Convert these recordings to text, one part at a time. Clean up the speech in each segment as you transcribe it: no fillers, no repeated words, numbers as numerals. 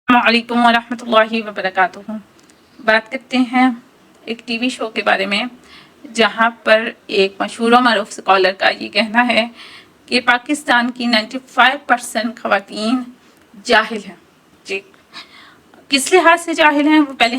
السلام علیکم ورحمۃ اللہ وبرکاتہ۔ بات کرتے ہیں ایک ٹی وی شو کے بارے میں جہاں پر ایک مشہور و معروف اسکالر کا یہ کہنا ہے کہ پاکستان کی 95% خواتین جاہل ہیں۔ جی، کس لحاظ سے جاہل ہیں وہ پہلے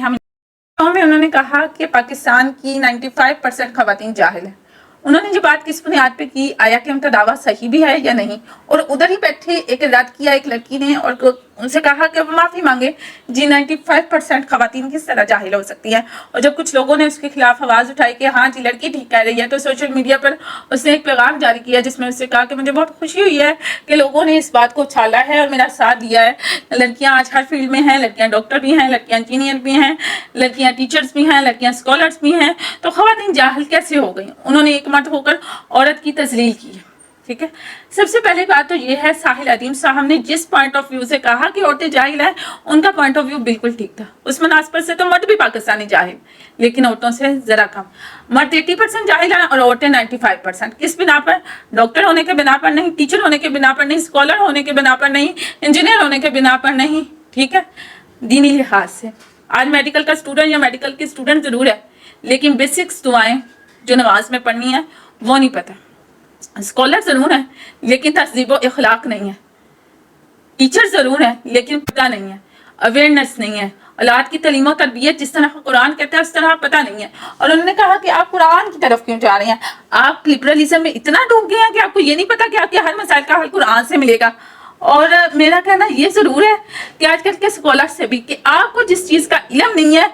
انہوں نے کہا کہ پاکستان کی 95% خواتین جاہل ہیں۔ انہوں نے جو بات کس بنیاد پہ کی، آیا کہ ان کا دعویٰ صحیح بھی ہے یا نہیں، اور ادھر ہی بیٹھے ایک رد کیا ایک لڑکی نے اور ان سے کہا کہ وہ معافی مانگے۔ جی 95% خواتین کس طرح جاہل ہو سکتی ہیں؟ اور جب کچھ لوگوں نے اس کے خلاف آواز اٹھائی کہ ہاں جی لڑکی ٹھیک کہہ رہی ہے، تو سوشل میڈیا پر اس نے ایک پیغام جاری کیا جس میں اس سے کہا کہ مجھے بہت خوشی ہوئی ہے کہ لوگوں نے اس بات کو اچھالا ہے اور میرا ساتھ دیا ہے۔ لڑکیاں آج ہر فیلڈ میں ہیں، لڑکیاں ڈاکٹر بھی ہیں، لڑکیاں انجینئر بھی ہیں، لڑکیاں ٹیچرز بھی ہیں، لڑکیاں اسکالرز بھی ہیں، تو خواتین جاہل کیسے ہو گئیں؟ انہوں نے ایک مرد ہو کر عورت کی تذلیل کی ہے۔ ٹھیک ہے، سب سے پہلے بات تو یہ ہے، ساحل عظیم صاحب نے جس پوائنٹ آف ویو سے کہا کہ عورتیں جاہل ہیں، ان کا پوائنٹ آف ویو بالکل ٹھیک تھا۔ اس مناسبت سے تو مرد بھی پاکستانی جاہل، لیکن عورتوں سے ذرا کم۔ مرد 80% جاہل ہیں اور عورتیں 95%۔ کس بنا پر؟ ڈاکٹر ہونے کے بنا پر نہیں، ٹیچر ہونے کے بنا پر نہیں، اسکالر ہونے کے بنا پر نہیں، انجینئر ہونے کے بنا پر نہیں۔ ٹھیک ہے، دینی لحاظ سے آج میڈیکل کا اسٹوڈنٹ یا میڈیکل کی اسٹوڈنٹ ضرور ہے، لیکن بیسکس دعائیں جو نماز میں پڑھنی ہے وہ نہیں پتہ۔ اسکالر ضرور ہیں لیکن تہذیب و اخلاق نہیں ہے، ٹیچر ضرور ہیں لیکن پتہ نہیں ہے، اویئرنیس نہیں ہے، اولاد کی تعلیم و تربیت جس طرح قرآن کہتا ہے اس طرح پتہ نہیں ہے۔ اور انہوں نے کہا کہ آپ قرآن کی طرف کیوں جا رہے ہیں؟ آپ لبرلزم میں اتنا ڈوب گئے ہیں کہ آپ کو یہ نہیں پتا کہ آپ کے ہر مسائل کا حل قرآن سے ملے گا۔ اور میرا کہنا یہ ضرور ہے کہ آج کل کے اسکالر سے بھی کہ آپ کو جس چیز کا علم نہیں ہے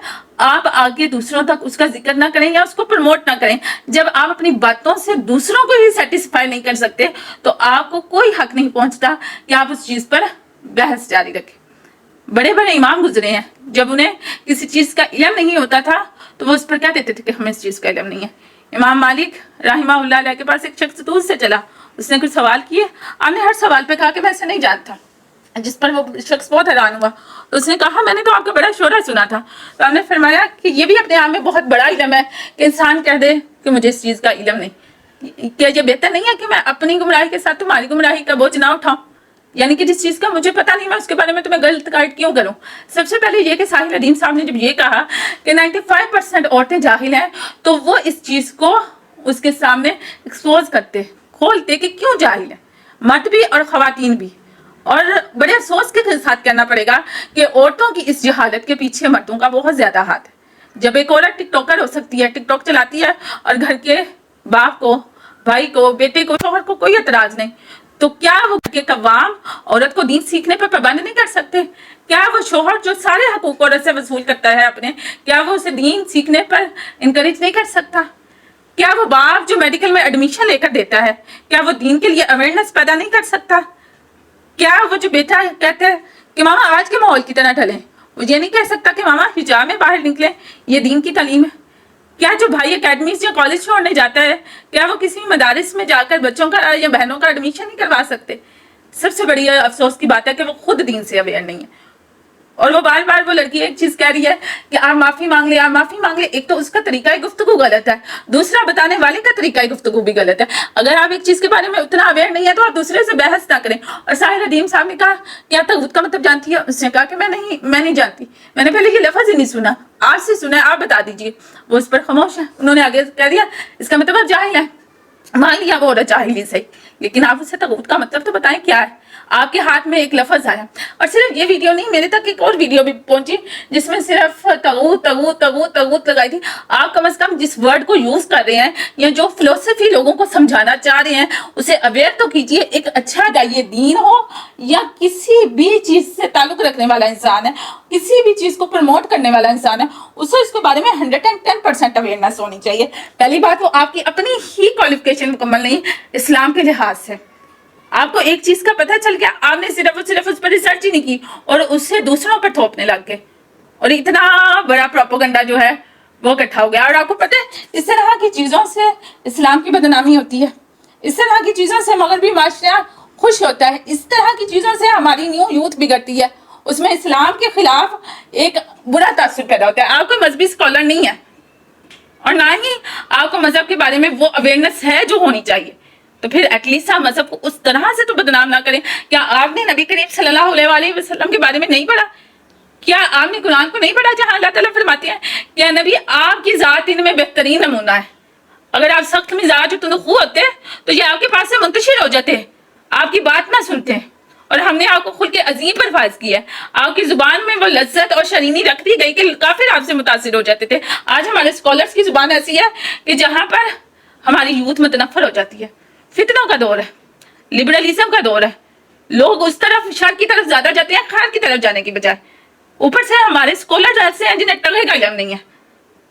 آپ آگے دوسروں تک اس کا ذکر نہ کریں یا اس کو پروموٹ نہ کریں۔ جب آپ اپنی باتوں سے دوسروں کو ہی سیٹسفائی نہیں کر سکتے تو آپ کو کوئی حق نہیں پہنچتا کہ آپ اس چیز پر بحث جاری رکھیں۔ بڑے بڑے امام گزرے ہیں، جب انہیں کسی چیز کا علم نہیں ہوتا تھا تو وہ اس پر کہہ دیتے تھے کہ ہمیں اس چیز کا علم نہیں ہے۔ امام مالک رحمہ اللہ علیہ کے پاس ایک شخص دور سے چلا، اس نے کچھ سوال کیے، آپ نے ہر سوال پہ کہا کہ میں اسے نہیں جانتا، جس پر وہ شخص بہت حیران ہوا۔ تو اس نے کہا میں نے تو آپ کا بڑا شعرا سنا تھا۔ تو آپ نے فرمایا کہ یہ بھی اپنے آپ میں بہت بڑا علم ہے کہ انسان کہہ دے کہ مجھے اس چیز کا علم نہیں۔ کیا یہ بہتر نہیں ہے کہ میں اپنی گمراہی کے ساتھ تمہاری گمراہی کا بوجھ نہ اٹھاؤں؟ یعنی کہ جس چیز کا مجھے پتا نہیں میں اس کے بارے میں تمہیں غلط گائیڈ کیوں کروں؟ سب سے پہلے یہ کہ ساحل عظیم صاحب نے جب یہ کہا کہ 95% عورتیں جاہل ہیں تو وہ اس چیز کو اس کے سامنے ایکسپوز کرتے، کھولتے کہ کیوں جاہل ہیں، مرد بھی اور خواتین بھی۔ اور بڑے افسوس کے ساتھ کہنا پڑے گا کہ عورتوں کی اس جہالت کے پیچھے مردوں کا بہت زیادہ ہاتھ ہے۔ جب ایک عورت ٹک ٹاکر ہو سکتی ہے، ٹک ٹاک چلاتی ہے اور گھر کے باپ کو، بھائی کو، بیٹے کو، شوہر کو کوئی اعتراض نہیں، تو کیا وہ گھر کے قوام عورت کو دین سیکھنے پر پابند نہیں کر سکتے؟ کیا وہ شوہر جو سارے حقوق عورت سے وصول کرتا ہے اپنے، کیا وہ اسے دین سیکھنے پر انکریج نہیں کر سکتا؟ کیا وہ باپ جو میڈیکل میں ایڈمیشن لے کر دیتا ہے، کیا وہ دین کے لیے اویئرنیس پیدا نہیں کر سکتا؟ کیا وہ جو بیٹا کہتا ہے کہ ماما آج کے ماحول کی طرح ڈھلیں، وہ یہ نہیں کہہ سکتا کہ ماما حجاب میں باہر نکلیں، یہ دین کی تعلیم ہے؟ کیا جو بھائی اکیڈمیز یا کالج چھوڑنے جاتا ہے کیا وہ کسی مدارس میں جا کر بچوں کا یا بہنوں کا ایڈمیشن نہیں کروا سکتے؟ سب سے بڑی افسوس کی بات ہے کہ وہ خود دین سے اویئر نہیں ہے، اور وہ بار بار وہ لڑکی ایک چیز کہہ رہی ہے کہ آپ معافی مانگ لیں، آپ معافی مانگ لیں۔ ایک تو اس کا طریقہ گفتگو غلط ہے، دوسرا بتانے والے کا طریقہ گفتگو بھی غلط ہے۔ اگر آپ ایک چیز کے بارے میں اتنا اویئر نہیں ہے تو آپ دوسرے سے بحث نہ کریں۔ اور ساحل عظیم صاحب نے کہا کہ آپ تغوت کا مطلب جانتی ہے؟ اس نے کہا کہ میں نہیں جانتی، میں نے پہلے یہ لفظ ہی نہیں سنا، آپ سے سنا ہے، آپ بتا دیجیے۔ وہ اس پر خاموش ہے۔ انہوں نے آگے کہہ دیا اس کا مطلب آپ جاہل ہیں۔ مان لیا وہ عورت جاہل ہی صحیح، لیکن آپ اسے تغوت کا مطلب تو بتائیں کیا ہے؟ آپ کے ہاتھ میں ایک لفظ آیا، اور صرف یہ ویڈیو نہیں، میرے تک ایک اور ویڈیو بھی پہنچی جس میں صرف تغوت تغوت تغوت تغوت لگائی تھی۔ آپ کم از کم جس ورڈ کو یوز کر رہے ہیں یا جو فلسفی لوگوں کو سمجھانا چاہ رہے ہیں اسے اویئر تو کیجئے۔ ایک اچھا یہ دین ہو یا کسی بھی چیز سے تعلق رکھنے والا انسان ہے، کسی بھی چیز کو پروموٹ کرنے والا انسان ہے، اسے اس کے بارے میں 110% اویئرنیس ہونی چاہیے۔ پہلی بات وہ آپ کی اپنی ہی کوالیفیکیشن مکمل نہیں اسلام کے لحاظ سے۔ آپ کو ایک چیز کا پتہ چل گیا، آپ نے صرف اس پر ریسرچ ہی نہیں کی اور اسے دوسروں پر تھوپنے لگ گئے، اور اتنا بڑا پروپیگنڈا جو ہے وہ اکٹھا ہو گیا۔ اور آپ کو پتہ ہے اس طرح کی چیزوں سے اسلام کی بدنامی ہوتی ہے، اس طرح کی چیزوں سے مغربی معاشرہ خوش ہوتا ہے، اس طرح کی چیزوں سے ہماری نیو یوتھ بگڑتی ہے، اس میں اسلام کے خلاف ایک برا تاثر پیدا ہوتا ہے۔ آپ کوئی مذہبی اسکالر نہیں ہے اور نہ ہی آپ کو مذہب کے بارے میں وہ اویئرنیس ہے جو ہونی چاہیے، تو پھر ایٹ لیسٹ آپ مذہب کو اس طرح سے تو بدنام نہ کریں۔ کیا آپ نے نبی کریم صلی اللہ علیہ وسلم کے بارے میں نہیں پڑھا کیا آپ نے قرآن کو نہیں پڑھا جہاں اللہ تعالیٰ فرماتے ہیں کہ نبی آپ کی ذات ان میں بہترین نمونہ ہے، اگر آپ سخت مزاج و تندخو ہوتے تو یہ آپ کے پاس سے منتشر ہو جاتے، آپ کی بات نہ سنتے، اور ہم نے آپ کو خلق عظیم پر فائز کیا ہے، آپ کی زبان میں وہ لذت اور شرینی رکھ دی گئی کہ کافر آپ سے متاثر ہو جاتے تھے۔ آج ہمارے اسکالرس کی زبان ایسی ہے کہ جہاں پر ہماری یوتھ متنفر ہو جاتی ہے، فتنوں کا دور ہے، لبرلزم کا دور ہے، لوگ اس طرف شر کی طرف زیادہ جاتے ہیں خیر کی طرف جانے کی بجائے، اوپر سے ہمارے اسکالر ایسے ہیں جنہیں ٹگے کا علم نہیں ہے،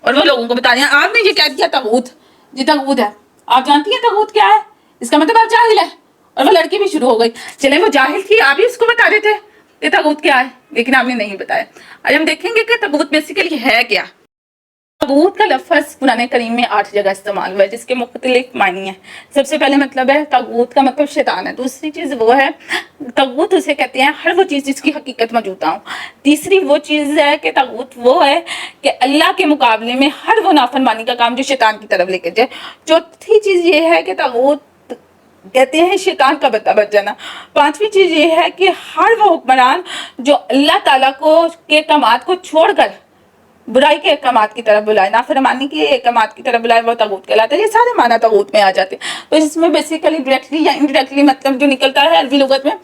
اور وہ لوگوں کو بتا رہے ہیں آپ نے یہ کہہ دیا طاغوت، یہ طاغوت ہے، آپ جانتی ہیں طاغوت کیا ہے؟ اس کا مطلب آپ جاہل ہے، اور وہ لڑکی بھی شروع ہو گئی، چلیں وہ جاہل تھی آپ ہی اس کو بتا دیتے کہ طاغوت کیا ہے، لیکن آپ نے نہیں بتایا۔ آج ہم دیکھیں گے کہ طاغوت بیسیکلی ہے کیا۔ طاغوت کا لفظ قرآن کریم میں 8 جگہ استعمال ہوا ہے جس کے مختلف معنی ہیں۔ سب سے پہلے مطلب ہے طاغوت کا مطلب شیطان ہے، دوسری چیز وہ ہے طاغوت اسے کہتے ہیں ہر وہ چیز جس کی حقیقت موجود نہ ہو، تیسری وہ چیز ہے کہ طاغوت وہ ہے کہ اللہ کے مقابلے میں ہر وہ نافرمانی کا کام جو شیطان کی طرف لے کے جائے، چوتھی چیز یہ ہے کہ طاغوت کہتے ہیں شیطان کا بتا بچ جانا، پانچویں چیز یہ ہے کہ ہر وہ حکمران جو اللہ تعالیٰ کے احکامات کو چھوڑ کر برائی کے احکامات کی طرف بلائے، نافرمانی کے احکامات کی طرف بلائے، وہ طاغوت کہلاتا ہے۔ یہ سارے معنی طاغوت میں آ جاتے ہیں، تو اس میں بیسیکلی ڈائریکٹلی یا انڈائریکٹلی مطلب جو نکلتا ہے عربی لغت میں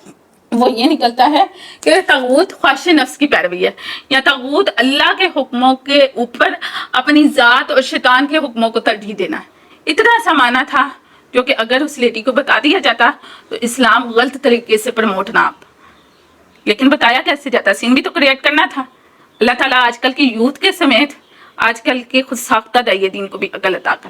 وہ یہ نکلتا ہے کہ طاغوت خواہش نفس کی پیروی ہے، یا طاغوت اللہ کے حکموں کے اوپر اپنی ذات اور شیطان کے حکموں کو ترجیح دینا ہے۔ اتنا سا معنی تھا جو کہ اگر اس لیڈی کو بتا دیا جاتا تو اسلام غلط طریقے سے پروموٹ نہ آپ، لیکن بتایا کیسے جاتا، سین بھی تو کریٹ کرنا تھا۔ اللہ تعالیٰ آج کل کی یوتھ کے سمیت آج کل کے خود ساختہ داعیے دین کو بھی عقل عطا کر۔